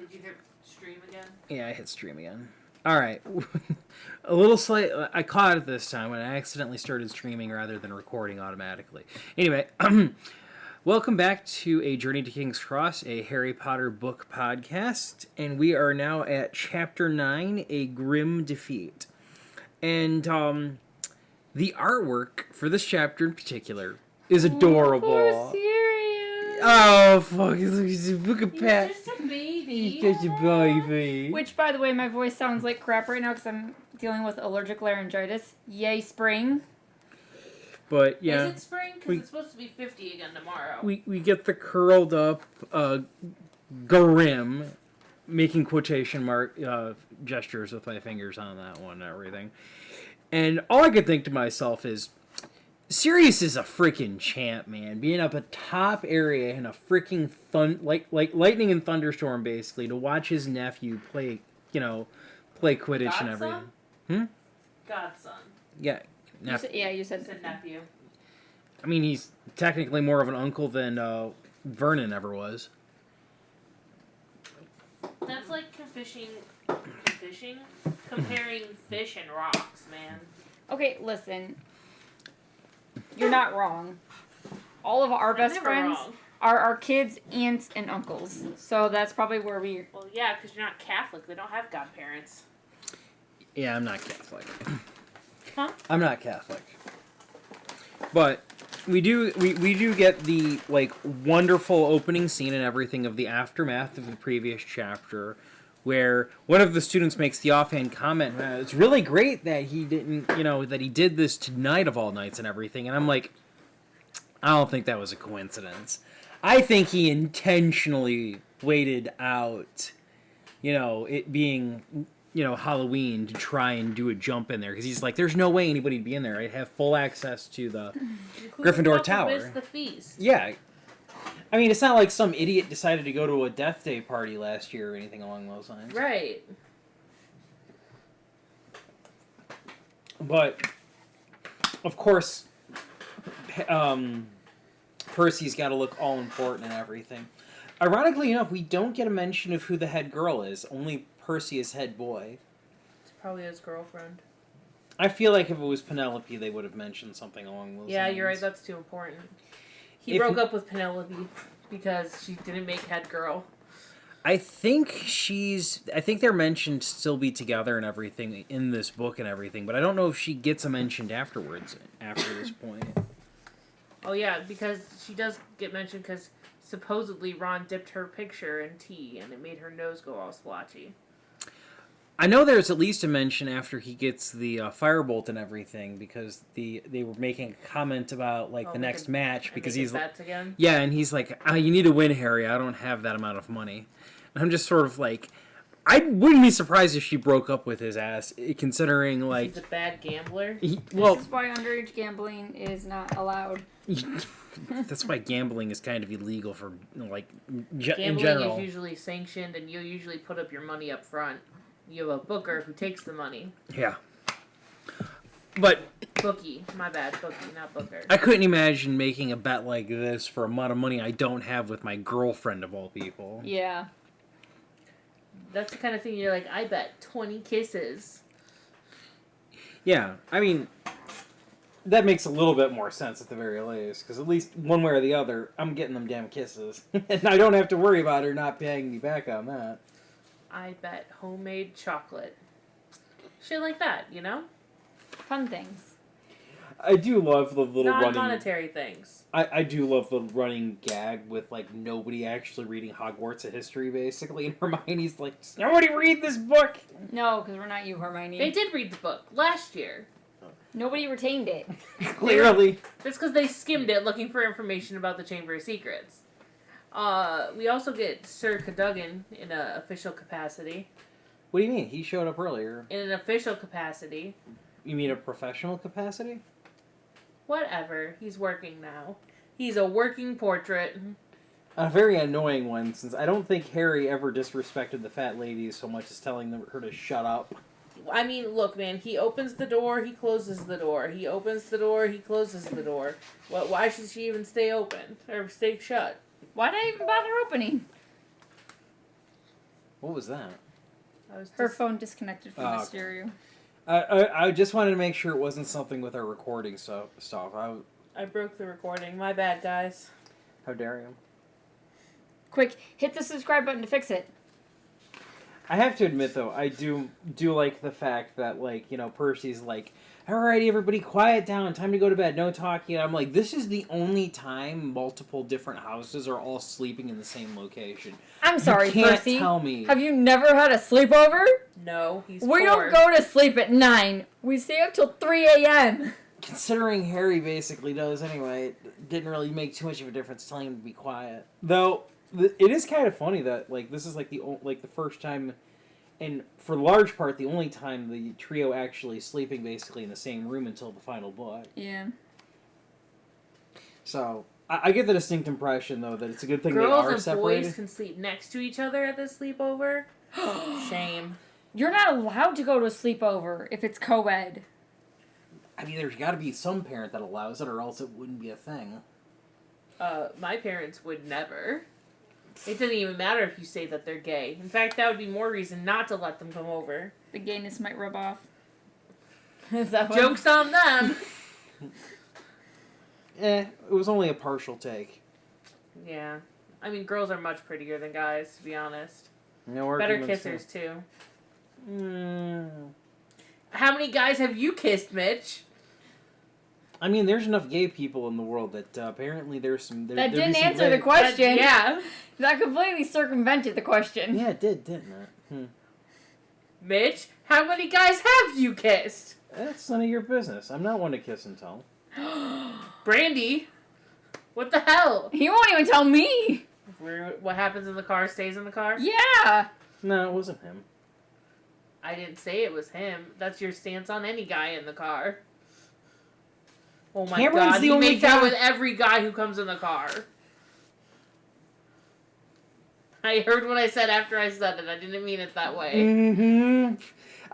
Did you hit stream again? Yeah, I hit stream again. Alright. A little slight... I caught it this time when I accidentally started streaming rather than recording automatically. Anyway, welcome back to A Journey to King's Cross, a Harry Potter book podcast. And we are now at Chapter 9, A Grim Defeat. And the artwork for this chapter in particular is adorable. Poor Sirius. Oh, fuck. Look at Pat. He's just a baby. He's just a baby. Which, by the way, my voice sounds like crap right now because I'm dealing with allergic laryngitis. Yay, spring. But, yeah. Is it spring? Because it's supposed to be 50 again tomorrow. We get the curled up Grim, making quotation mark gestures with my fingers on that one and everything. And all I could think to myself is, Sirius is a freaking champ, man. Being up a top area in a freaking like lightning and thunderstorm, basically, to watch his nephew play Quidditch Godson? and everything. Godson. Yeah. You said nephew. I mean, he's technically more of an uncle than Vernon ever was. That's like comparing fish and rocks, man. Okay, listen. You're not wrong. All of our best friends are our kids, aunts, and uncles. So that's probably where we... Well, yeah, because you're not Catholic. They don't have godparents. Yeah, I'm not Catholic. Huh? I'm not Catholic. But we do get the wonderful opening scene and everything of the aftermath of the previous chapter, where one of the students makes the offhand comment, it's really great that he didn't, that he did this tonight of all nights and everything. And I'm like, I don't think that was a coincidence. I think he intentionally waited out, it being, Halloween to try and do a jump in there. Because he's like, there's no way anybody'd be in there. I'd have full access to the Gryffindor Tower. Miss the feast. Yeah. I mean, it's not like some idiot decided to go to a Death Day party last year or anything along those lines. Right. But, of course, Percy's got to look all important and everything. Ironically enough, we don't get a mention of who the head girl is. Only Percy is head boy. It's probably his girlfriend. I feel like if it was Penelope, they would have mentioned something along those lines. Yeah, you're right. That's too important. He broke up with Penelope because she didn't make head girl. I think they're mentioned to still be together and everything in this book and everything, but I don't know if she gets mentioned afterwards, after this point. Oh yeah, because she does get mentioned because supposedly Ron dipped her picture in tea and it made her nose go all splotchy. I know there's at least a mention after he gets the firebolt and everything, because they were making a comment about the next match, because he's bets again? Yeah, and he's like, you need to win, Harry. I don't have that amount of money. And I'm just sort of like, I wouldn't be surprised if she broke up with his ass, considering he's a bad gambler. This is why underage gambling is not allowed. That's why gambling is kind of illegal for in Gambling general. is usually sanctioned, and you usually put up your money up front. You have a booker who takes the money. Yeah. But... Bookie. My bad. Bookie, not booker. I couldn't imagine making a bet like this for a amount of money I don't have with my girlfriend, of all people. Yeah. That's the kind of thing you're like, I bet 20 kisses. Yeah. I mean, that makes a little bit more sense at the very least, because at least one way or the other, I'm getting them damn kisses. And I don't have to worry about her not paying me back on that. I bet homemade chocolate. Shit like that, Fun things. I do love the little running... Non-monetary things. I do love the running gag with, nobody actually reading Hogwarts of history, basically. And Hermione's like, nobody read this book! No, because we're not you, Hermione. They did read the book last year. Nobody retained it. Clearly. That's because they skimmed it looking for information about the Chamber of Secrets. We also get Sir Cadogan in an official capacity. What do you mean? He showed up earlier. In an official capacity. You mean a professional capacity? Whatever. He's working now. He's a working portrait. A very annoying one, since I don't think Harry ever disrespected the fat lady so much as telling her to shut up. I mean, look, man, he opens the door, he closes the door. He opens the door, he closes the door. Why should she even stay open? Or stay shut? Why did I even bother opening? What was that? Her phone disconnected from the stereo. I just wanted to make sure it wasn't something with our recording stuff. I broke the recording. My bad, guys. How dare you? Quick, hit the subscribe button to fix it. I have to admit, though, I do like the fact that, like, you know, Percy's like, alrighty, everybody, quiet down, time to go to bed, no talking. And I'm like, this is the only time multiple different houses are all sleeping in the same location. I'm sorry, you can't Percy. Tell me. Have you never had a sleepover? No, he's We poor. don't go to sleep at 9. We stay up till 3 a.m. Considering Harry basically does anyway, it didn't really make too much of a difference telling him to be quiet. Though, it is kind of funny that, like, this is, like, the first time, and for large part, the only time the trio actually sleeping basically in the same room until the final book. Yeah. So, I get the distinct impression, though, that it's a good thing Girls they are and separated. boys can sleep next to each other at the sleepover. Shame. You're not allowed to go to a sleepover if it's co-ed. I mean, there's got to be some parent that allows it, or else it wouldn't be a thing. My parents would never. It doesn't even matter if you say that they're gay. In fact, that would be more reason not to let them come over. The gayness might rub off. Is that what? Joke's on them. It was only a partial take. Yeah. I mean, girls are much prettier than guys, to be honest. No Better arguments kissers, too. there. How many guys have you kissed, Mitch? I mean, there's enough gay people in the world that apparently there's some... That didn't answer the question. Yeah. That completely circumvented the question. Yeah, it did, didn't it? Mitch, how many guys have you kissed? That's none of your business. I'm not one to kiss and tell. Brandy, what the hell? He won't even tell me. What happens in the car stays in the car? Yeah. No, it wasn't him. I didn't say it was him. That's your stance on any guy in the car. Oh my Cameron's god, the he only makes out guy- with every guy who comes in the car. I heard what I said after I said it. I didn't mean it that way. Mm-hmm.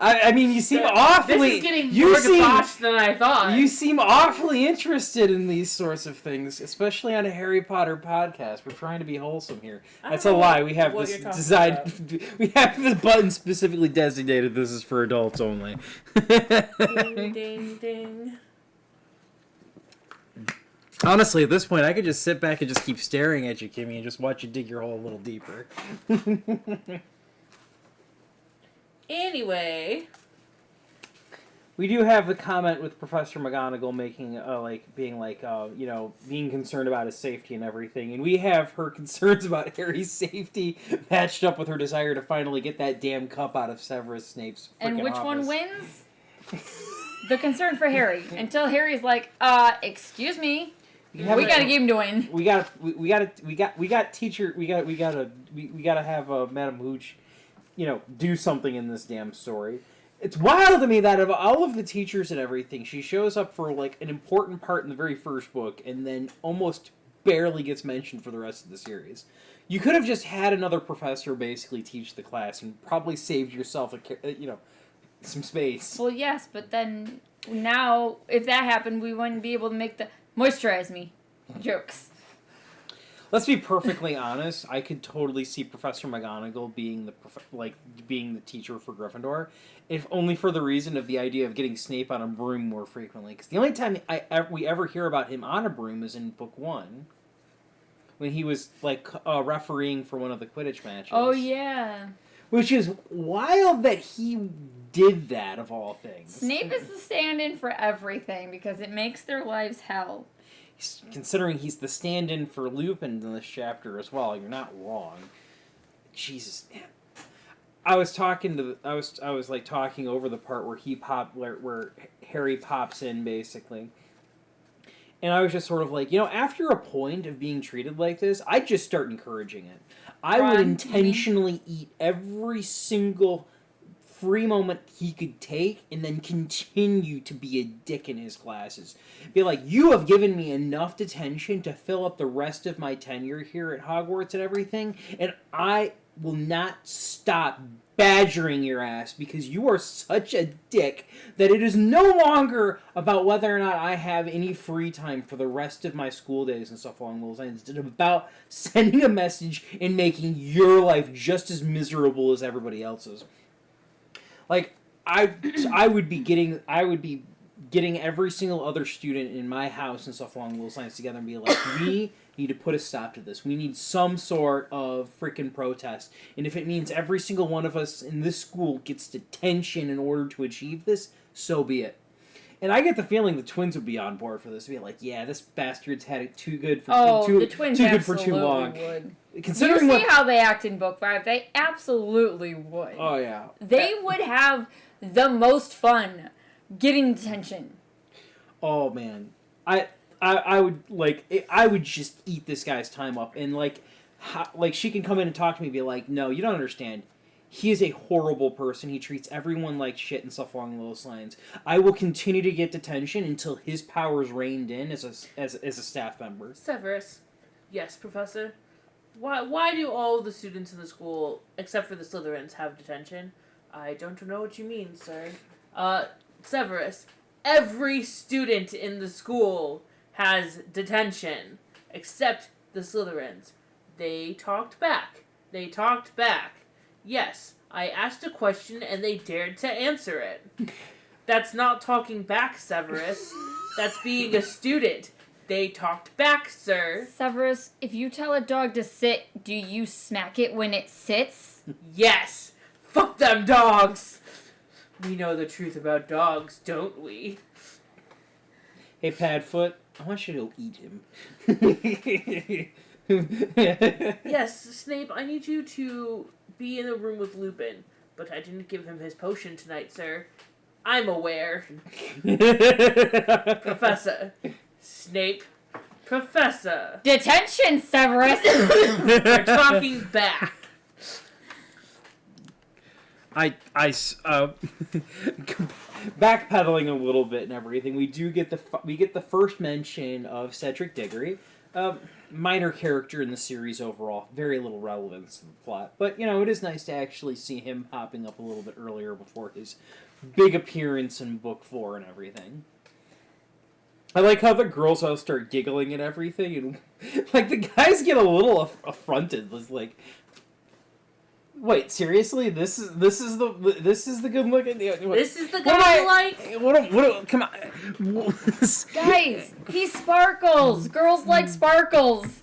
I mean, you seem awfully... This is getting more debauched than I thought. You seem awfully interested in these sorts of things, especially on a Harry Potter podcast. We're trying to be wholesome here. That's a lie. We have what this you're talking designed... We have the button specifically designated. This is for adults only. Ding, ding, ding. Honestly, at this point, I could just sit back and just keep staring at you, Kimmy, and just watch you dig your hole a little deeper. Anyway, we do have the comment with Professor McGonagall making, being concerned about his safety and everything, and we have her concerns about Harry's safety matched up with her desire to finally get that damn cup out of Severus Snape's frickin' And which office. one wins? The concern for Harry. Until Harry's like, excuse me. We gotta keep him doing. We gotta have Madam Hooch, do something in this damn story. It's wild to me that of all of the teachers and everything, she shows up for like an important part in the very first book, and then almost barely gets mentioned for the rest of the series. You could have just had another professor basically teach the class, and probably saved yourself some space. Well, yes, but then now, if that happened, we wouldn't be able to make the moisturize me jokes. Let's be perfectly honest. I could totally see Professor McGonagall being the teacher for Gryffindor, if only for the reason of the idea of getting Snape on a broom more frequently. Because the only time we ever hear about him on a broom is in Book 1, when he was refereeing for one of the Quidditch matches. Oh yeah. Which is wild that he did that, of all things. Snape is the stand-in for everything because it makes their lives hell. Considering he's the stand-in for Lupin in this chapter as well, you're not wrong. Jesus, man. I was talking over the part where where Harry pops in basically. And I was just sort of like, after a point of being treated like this, I'd just start encouraging it. I would intentionally eat every single free moment he could take and then continue to be a dick in his classes. Be like, you have given me enough detention to fill up the rest of my tenure here at Hogwarts and everything, and I will not stop badgering your ass because you are such a dick that it is no longer about whether or not I have any free time for the rest of my school days and stuff along those lines. It's about sending a message and making your life just as miserable as everybody else's. Like, I would be getting every single other student in my house and stuff along those lines together and be like, we need to put a stop to this. We need some sort of freaking protest. And if it means every single one of us in this school gets detention in order to achieve this, so be it. And I get the feeling the twins would be on board for this. Be like, yeah, this bastard's had it too good for the twins too good for too long. Would. Considering you see how they act in book 5, they absolutely would. Oh yeah. They would have the most fun getting detention. Oh man. I would I would just eat this guy's time up, and like she can come in and talk to me and be like, no, you don't understand. He is a horrible person. He treats everyone like shit and stuff along those lines. I will continue to get detention until his powers reined in as a staff member. Severus. Yes, Professor. Why do all the students in the school, except for the Slytherins, have detention? I don't know what you mean, sir. Severus. Every student in the school has detention, except the Slytherins. They talked back. Yes, I asked a question and they dared to answer it. That's not talking back, Severus. That's being a student. They talked back, sir. Severus, if you tell a dog to sit, do you smack it when it sits? Yes! Fuck them dogs! We know the truth about dogs, don't we? Hey, Padfoot, I want you to go eat him. Yes, Snape, I need you to be in the room with Lupin, but I didn't give him his potion tonight, sir. I'm aware. Professor. Snape. Professor. Detention, Severus! We're talking back. Backpedaling a little bit and everything, we get the first mention of Cedric Diggory, minor character in the series overall, very little relevance to the plot, but it is nice to actually see him popping up a little bit earlier before his big appearance in book 4 and everything. I like how the girls all start giggling and everything, and like the guys get a little affronted. It's like, wait, seriously? This is the good looking. This is the guy I like. What? Come on, guys. He sparkles. Girls like sparkles.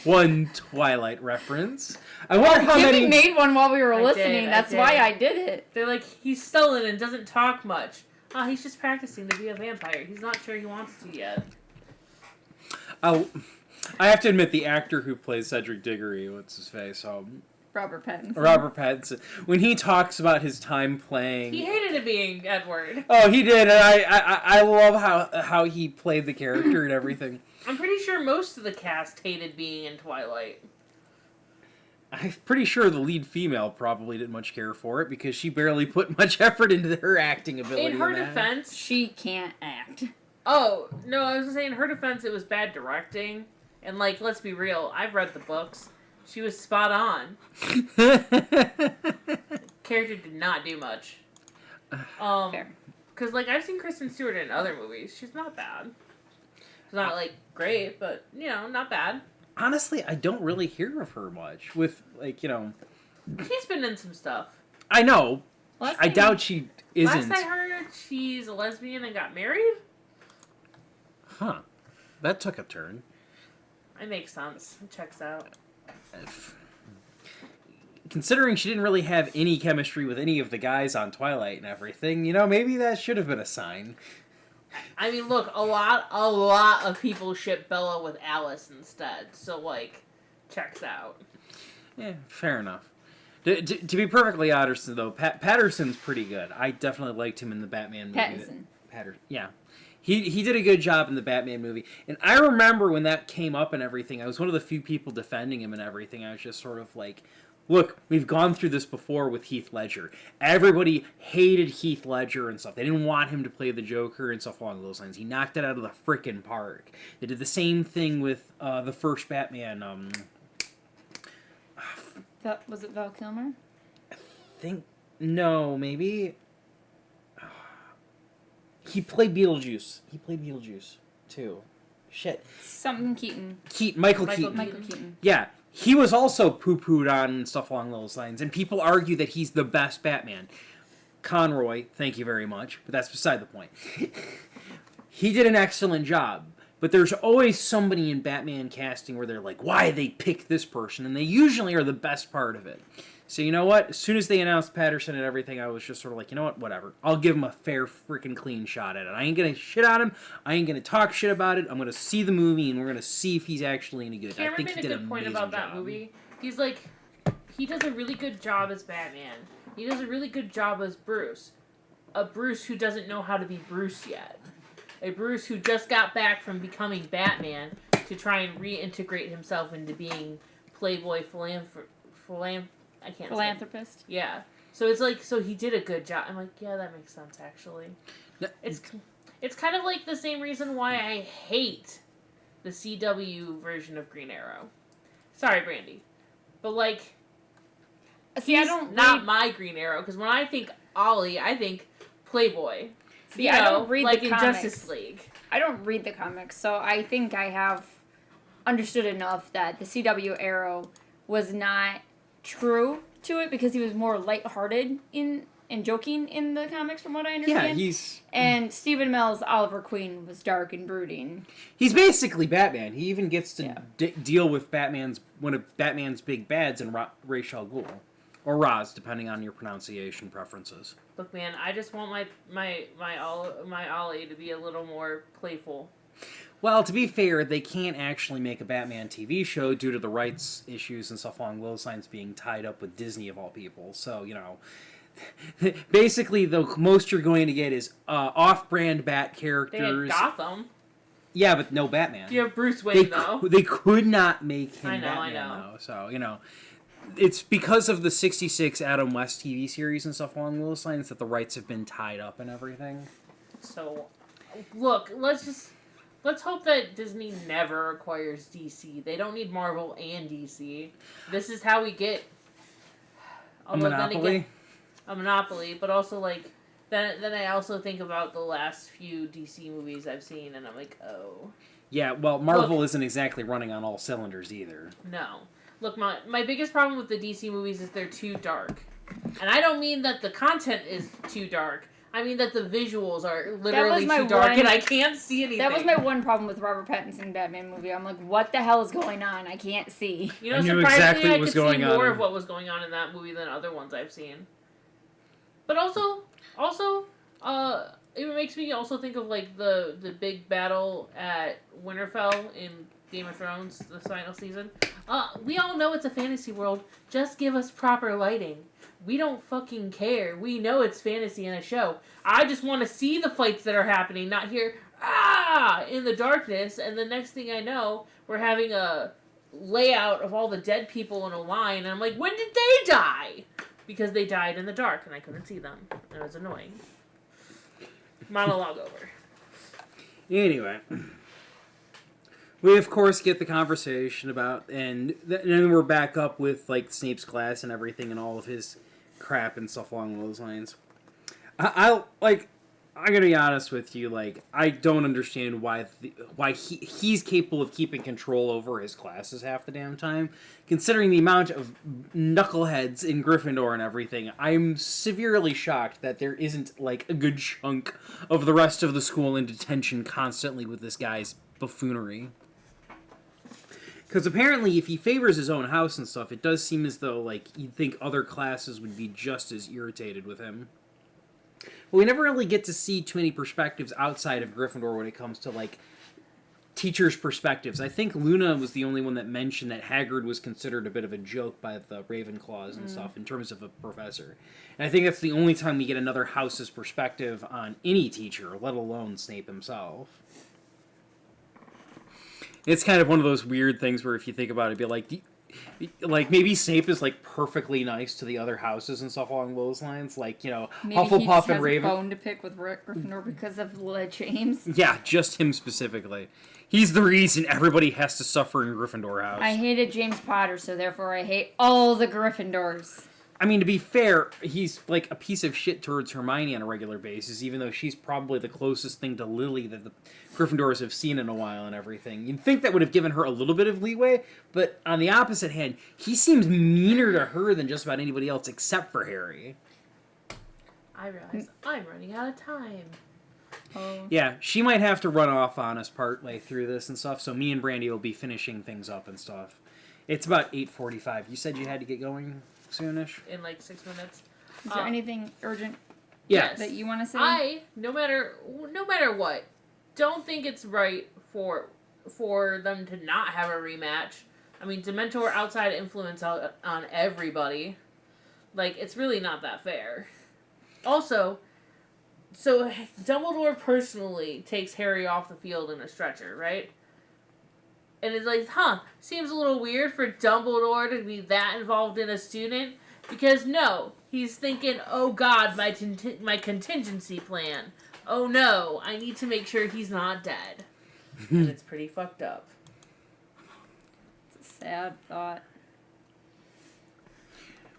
One Twilight reference. I wonder how Kimmy many. made one while we were I listening. did, That's why I did it. They're like, he's sullen and doesn't talk much. Oh, he's just practicing to be a vampire. He's not sure he wants to yet. I have to admit, the actor who plays Cedric Diggory, what's his face? Robert Pattinson. Robert Pattinson. When he talks about his time playing, He hated it being Edward. oh, he did, and I love how he played the character and everything. I'm pretty sure most of the cast hated being in Twilight. I'm pretty sure the lead female probably didn't much care for it because she barely put much effort into her acting ability. In her that. defense, She can't act. oh no, I was gonna say in her defense, it was bad directing. And like, let's be real, I've read the books. She was spot on. Character did not do much. Fair. Because like I've seen Kristen Stewart in other movies. She's not bad. She's not like great, but not bad. Honestly, I don't really hear of her much. With She's been in some stuff. I know. Last I thing- doubt she isn't. Last I heard, she's a lesbian and got married. Huh. That took a turn. It makes sense. It checks out. Considering she didn't really have any chemistry with any of the guys on Twilight and everything, maybe that should have been a sign. I mean, look, a lot of people ship Bella with Alice instead, so like, checks out. Yeah, fair enough. To be perfectly honest, though, Patterson's pretty good. I definitely liked him in the Batman movie. Pattinson. Yeah. He did a good job in the Batman movie. And I remember when that came up and everything, I was one of the few people defending him and everything. I was just sort of like, Look, we've gone through this before with Heath Ledger. Everybody hated Heath Ledger and stuff. They didn't want him to play the Joker and stuff along those lines. He knocked it out of the frickin' park. They did the same thing with the first Batman. Was it Val Kilmer? No, maybe. He played Beetlejuice. Too. Shit. Something Keaton. Michael Keaton. Michael Keaton. Yeah. He was also poo-pooed on and stuff along those lines, and people argue that he's the best Batman. Conroy, thank you very much, but that's beside the point. He did an excellent job, but there's always somebody in Batman casting where they're like, why they pick this person, and they usually are the best part of it. So you know what? As soon as they announced Patterson and everything, I was just sort of like, you know what? Whatever. I'll give him a fair freaking clean shot at it. I ain't gonna shit on him. I ain't gonna talk shit about it. I'm gonna see the movie and we're gonna see if he's actually any good. Cameron I think he made did a good point about that movie. He's like, he does a really good job as Batman. He does a really good job as Bruce. A Bruce who doesn't know how to be Bruce yet. A Bruce who just got back from becoming Batman to try and reintegrate himself into being Playboy Philanthropist. Yeah. So it's like, so he did a good job. I'm like, yeah, that makes sense, actually. It's kind of like the same reason why I hate the CW version of Green Arrow. Sorry, Brandy. But, like, See, he's not my Green Arrow, because when I think Ollie, I think Playboy. See, I don't read like the in comics. Justice League. I don't read the comics, so I think I have understood enough that the CW Arrow was not true to it because he was more lighthearted and joking in the comics, from what I understand. Yeah, and Stephen Amell's Oliver Queen was dark and brooding. he's basically Batman. He even gets to deal with one of Batman's big bads in Ra's al Ghul. Or Roz, depending on your pronunciation preferences. Look, man, I just want my Ollie to be a little more playful. Well, to be fair, they can't actually make a Batman TV show due to the rights issues and stuff along those lines being tied up with Disney of all people. So, you know, basically the most you're going to get is off-brand Bat characters. They had Gotham. Yeah, but no Batman. You have Bruce Wayne, though. They could not make him Batman, I know. Though. So, you know, it's because of the 66 Adam West TV series and stuff along those lines that the rights have been tied up and everything. So, look, let's hope that Disney never acquires DC. They don't need Marvel and DC. This is how we get a monopoly. A monopoly, but also like then I also think about the last few DC movies I've seen, and I'm like, oh. Yeah, well, Marvel isn't exactly running on all cylinders either. No. Look, my biggest problem with the DC movies is they're too dark. And I don't mean that the content is too dark. I mean that the visuals are literally too dark and I can't see anything. That was my one problem with Robert Pattinson Batman movie. I'm like, what the hell is going on? I can't see. You know, I knew surprisingly, exactly what I was could going see on. more of what was going on in that movie than other ones I've seen. But also, it makes me also think of like the big battle at Winterfell in Game of Thrones, the final season. We all know it's a fantasy world. Just give us proper lighting. We don't fucking care. We know it's fantasy in a show. I just want to see the fights that are happening, not hear in the darkness. And the next thing I know, we're having a layout of all the dead people in a line, and I'm like, when did they die? Because they died in the dark, and I couldn't see them. And it was annoying. Monologue over. Anyway. We, of course, get the conversation about, and then we're back up with, like, Snape's class and everything and all of his crap and stuff along those lines. I'm gonna be honest with you, like, I don't understand why he's capable of keeping control over his classes half the damn time. Considering the amount of knuckleheads in Gryffindor and everything, I'm severely shocked that there isn't, like, a good chunk of the rest of the school in detention constantly with this guy's buffoonery. Because apparently, if he favors his own house and stuff, it does seem as though, like, you'd think other classes would be just as irritated with him. But we never really get to see too many perspectives outside of Gryffindor when it comes to, like, teachers' perspectives. I think Luna was the only one that mentioned that Hagrid was considered a bit of a joke by the Ravenclaws and stuff in terms of a professor. And I think that's the only time we get another house's perspective on any teacher, let alone Snape himself. It's kind of one of those weird things where if you think about it, it'd be like, Like, maybe Snape is, like, perfectly nice to the other houses and stuff along those lines. Like, Maybe he Hufflepuff just and has Raven. a bone to pick with Gryffindor because of James. Yeah, just him specifically. He's the reason everybody has to suffer in Gryffindor house. I hated James Potter, so therefore I hate all the Gryffindors. I mean, to be fair, he's like a piece of shit towards Hermione on a regular basis, even though she's probably the closest thing to Lily that the Gryffindors have seen in a while and everything. You'd think that would have given her a little bit of leeway, but on the opposite hand, he seems meaner to her than just about anybody else except for Harry. I realize I'm running out of time. Oh. Yeah, she might have to run off on us partway through this and stuff, so me and Brandy will be finishing things up and stuff. It's about 8:45. You said you had to get going soonish? In like 6 minutes. Is there anything urgent Yes. that you want to say? No matter what, don't think it's right for them to not have a rematch. I mean, Dementor outside influence on everybody. Like, it's really not that fair. Also, so Dumbledore personally takes Harry off the field in a stretcher, right? And it's like, seems a little weird for Dumbledore to be that involved in a student. Because no, he's thinking, oh god, my contingency plan. Oh no, I need to make sure he's not dead. And it's pretty fucked up. It's a sad thought.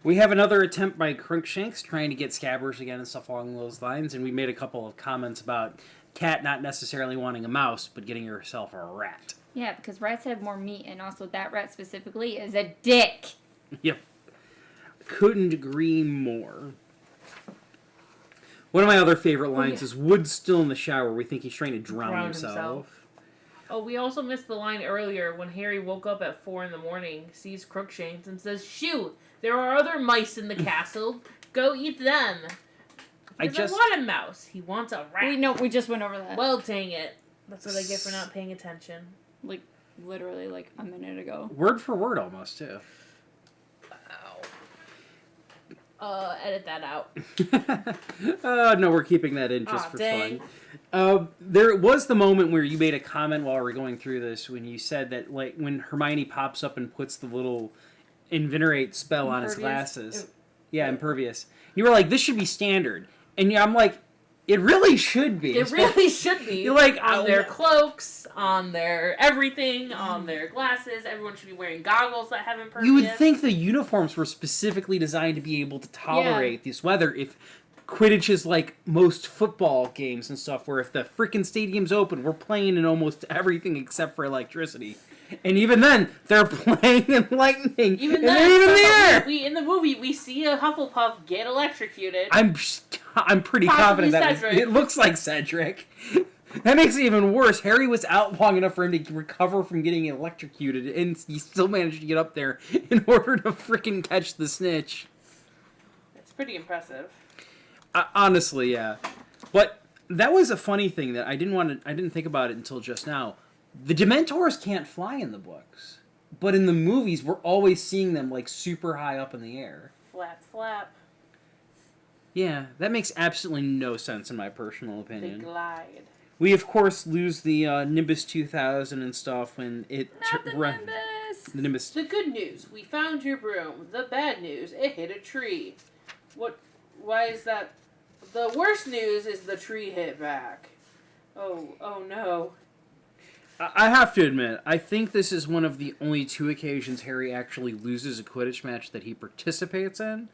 We have another attempt by Crookshanks trying to get Scabbers again and stuff along those lines, and we made a couple of comments about Cat not necessarily wanting a mouse, but getting herself a rat. Yeah, because rats have more meat, and also that rat specifically is a dick. Yep. Couldn't agree more. One of my other favorite lines is Wood's still in the shower. We think he's trying to drown himself. Oh, we also missed the line earlier when Harry woke up at 4 a.m, sees Crookshanks, and says, "Shoo, there are other mice in the castle. Go eat them." I want a mouse. He wants a rat. We just went over that. Well, dang it. That's what I get for not paying attention. Like, literally, like, a minute ago. Word for word, almost, too. Edit that out. No, we're keeping that in just for dang. fun. There was the moment where you made a comment while we were going through this when you said that, like, when Hermione pops up and puts the little Invinerate spell on his glasses. Impervious. You were like, this should be standard. And I'm like, it really should be. It really should be. You're like, on their cloaks, on their everything, on their glasses. Everyone should be wearing goggles that have impervious. You would think the uniforms were specifically designed to be able to tolerate this weather. If Quidditch is like most football games and stuff, where if the freaking stadium's open, we're playing in almost everything except for electricity. And even then, they're playing in lightning. Even there. In the movie, we see a Hufflepuff get electrocuted. I'm pretty confident that it looks like Cedric. That makes it even worse. Harry was out long enough for him to recover from getting electrocuted, and he still managed to get up there in order to freaking catch the snitch. It's pretty impressive. Honestly, yeah. But that was a funny thing that I didn't think about it until just now. The Dementors can't fly in the books, but in the movies, we're always seeing them like super high up in the air. Flap, flap. Yeah, that makes absolutely no sense in my personal opinion. They glide. We, of course, lose the Nimbus 2000 and stuff when it... Nimbus! The Nimbus... The good news, we found your broom. The bad news, it hit a tree. Why is that? The worst news is the tree hit back. Oh no. I have to admit, I think this is one of the only 2 occasions Harry actually loses a Quidditch match that he participates in.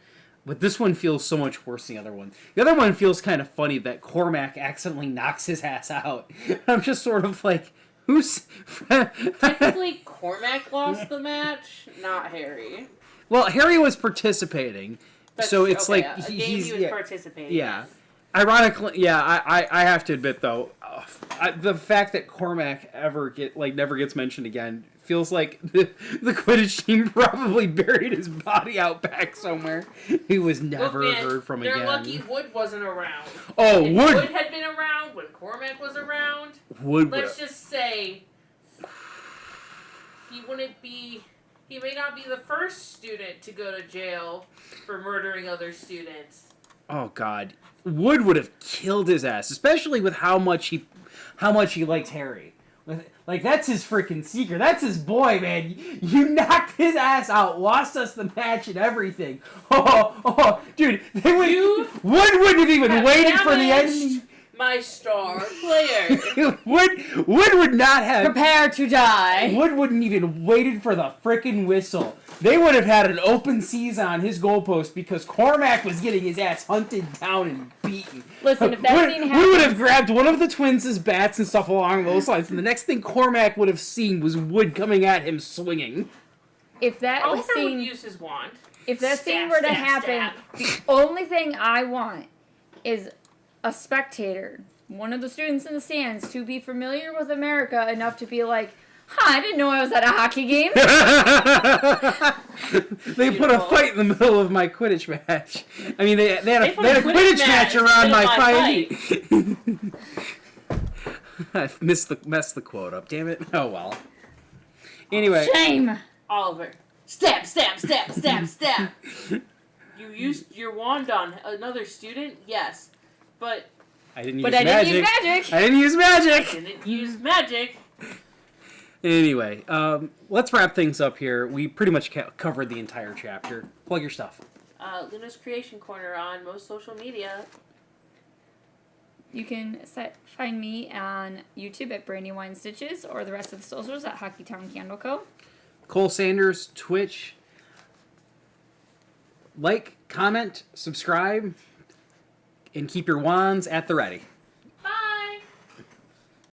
But this one feels so much worse than the other one. The other one feels kind of funny that Cormac accidentally knocks his ass out. I'm just sort of like, who's... Technically, Cormac lost the match, not Harry. Well, Harry was participating, so it's okay, like... he was participating. Yeah. Ironically, yeah, I have to admit, though, the fact that Cormac never gets mentioned again feels like the Quidditch team probably buried his body out back somewhere. He was never heard from again. They're lucky Wood wasn't around. Oh, if Wood had been around when Cormac was around, let's just say he may not be the first student to go to jail for murdering other students. Oh, God. Wood would have killed his ass, especially with how much he liked Harry. Like, that's his freaking secret. That's his boy, man. You knocked his ass out, lost us the match and everything. Dude, Wood wouldn't have even waited for the ending. My star player. Wood would not have. Prepare to die. Wood wouldn't even waited for the frickin' whistle. They would have had an open season on his goalpost because Cormac was getting his ass hunted down and beaten. Listen, if that scene happened, Wood would have grabbed one of the twins' bats and stuff along those lines, and the next thing Cormac would have seen was Wood coming at him swinging. If that Oliver would use his wand. If that scene were to happen, the only thing I want is a spectator, one of the students in the stands, to be familiar with America enough to be like, I didn't know I was at a hockey game. They put a fight in the middle of my Quidditch match. I mean, they had a Quidditch match around my fight. I messed the quote up, damn it. Oh, well. Anyway. Shame! Oliver. Stab, stab, stab, stab, stab. You used your wand on another student? Yes. But I didn't use magic. I didn't use magic. I didn't use magic. Anyway, let's wrap things up here. We pretty much covered the entire chapter. Plug your stuff. Luna's Creation Corner on most social media. You can find me on YouTube at Brandywine Stitches or the rest of the socials at Hockeytown Candle Co. Cole Sanders, Twitch. Like, comment, subscribe, and keep your wands at the ready.